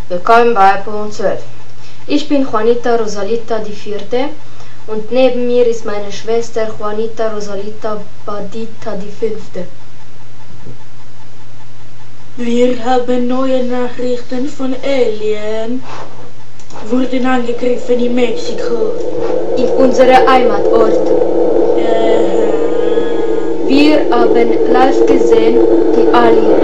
Willkommen bei Punkt 12. Ich bin Juanita Rosalita die Vierte und neben mir ist meine Schwester Juanita Rosalita Badita die Fünfte. Wir haben neue Nachrichten von Alien. Wurden angegriffen in Mexiko. In unserem Heimatort. Wir haben live gesehen die Alien.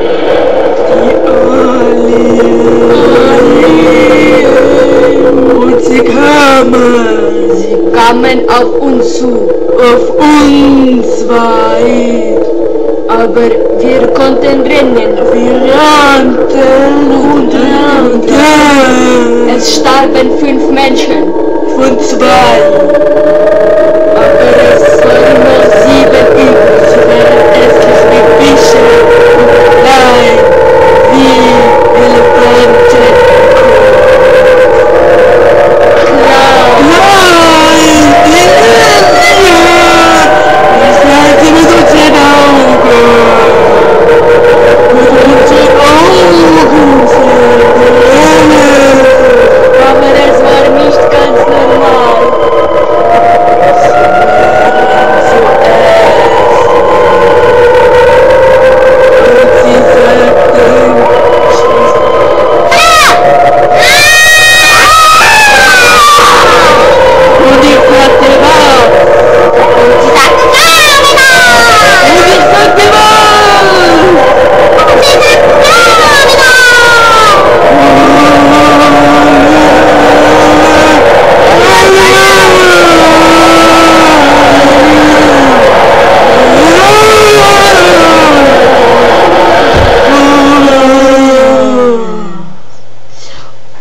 Und sie kamen auf uns zu. Auf uns zwei. Aber wir konnten rennen. Wir rannten und rannten. Es starben 5 Menschen. Von 2. Aber es sollen nur 7 übrig. Sie werden ängstlich wie Fische und klein wie Elefanten.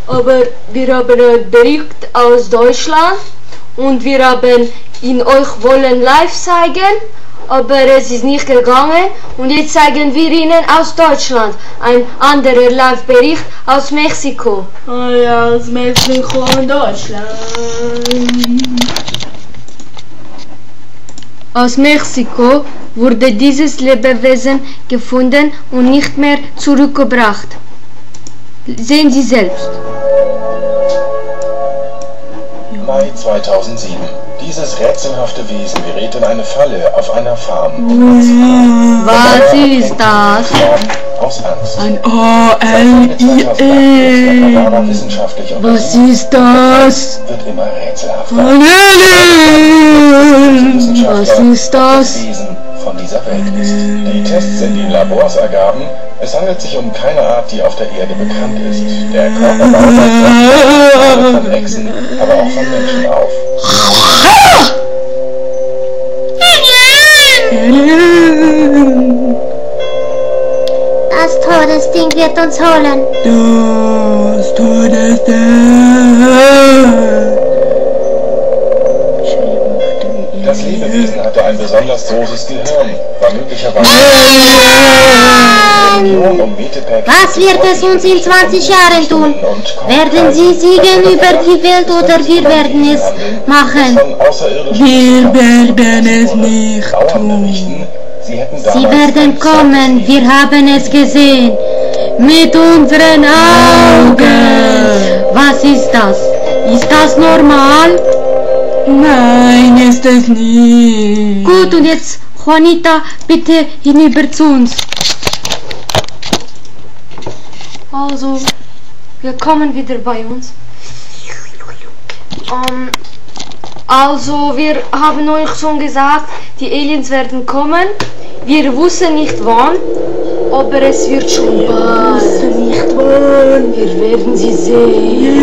Aber wir haben einen Bericht aus Deutschland und wir haben ihn euch wollen live zeigen, aber es ist nicht gegangen und jetzt zeigen wir Ihnen aus Deutschland ein anderer Live-Bericht aus Mexiko. Oh ja, aus Mexiko und Deutschland. Aus Mexiko wurde dieses Lebewesen gefunden und nicht mehr zurückgebracht. Sehen Sie selbst. Mai 2007. Dieses rätselhafte Wesen gerät in eine Falle auf einer Farm. Was ist das? Aus Angst. Ein A-L-I-E. Was ist das? Wird immer rätselhafter. Was ist das? Wesen von dieser Welt ist. Die Tests in den Labors ergaben, es handelt sich um keine Art, die auf der Erde bekannt ist. Der Körperbau weist von Echsen, aber auch von Menschen auf. Das Todesding wird uns holen. Das Todesding. Das Lebewesen hatte ein besonders großes Gehirn, war möglicherweise Was wird es uns in 20 Jahren tun? Werden sie siegen über die Welt oder wir werden es machen? Wir werden es nicht tun. Sie werden kommen, wir haben es gesehen. Mit unseren Augen. Was ist das? Ist das normal? Nein, ist es nicht. Gut, und jetzt, Juanita, bitte hinüber zu uns. Also, willkommen wieder bei uns. Also, wir haben euch schon gesagt, die Aliens werden kommen. Wir wussten nicht wann, aber es wird schon bald. Wir wussten nicht wann. Wir werden sie sehen.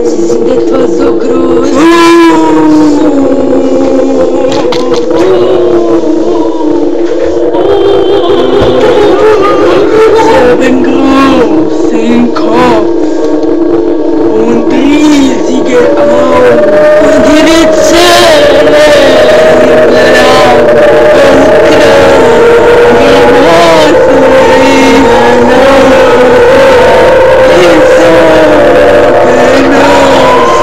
Sie sind etwa so groß. Sie haben großen Kopf und riesige Augen und ihre Zähne sind blau und grau. Die Nase ist so genauso.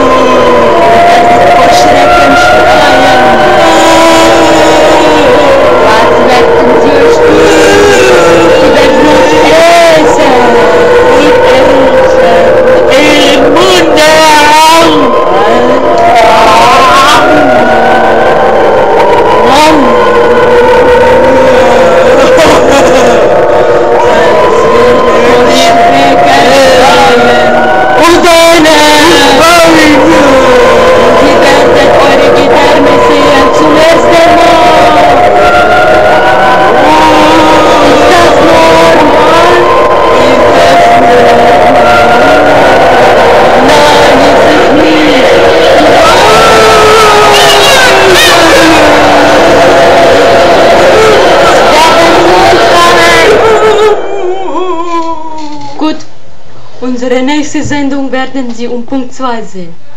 nächste Sendung werden Sie um Punkt 2 sehen.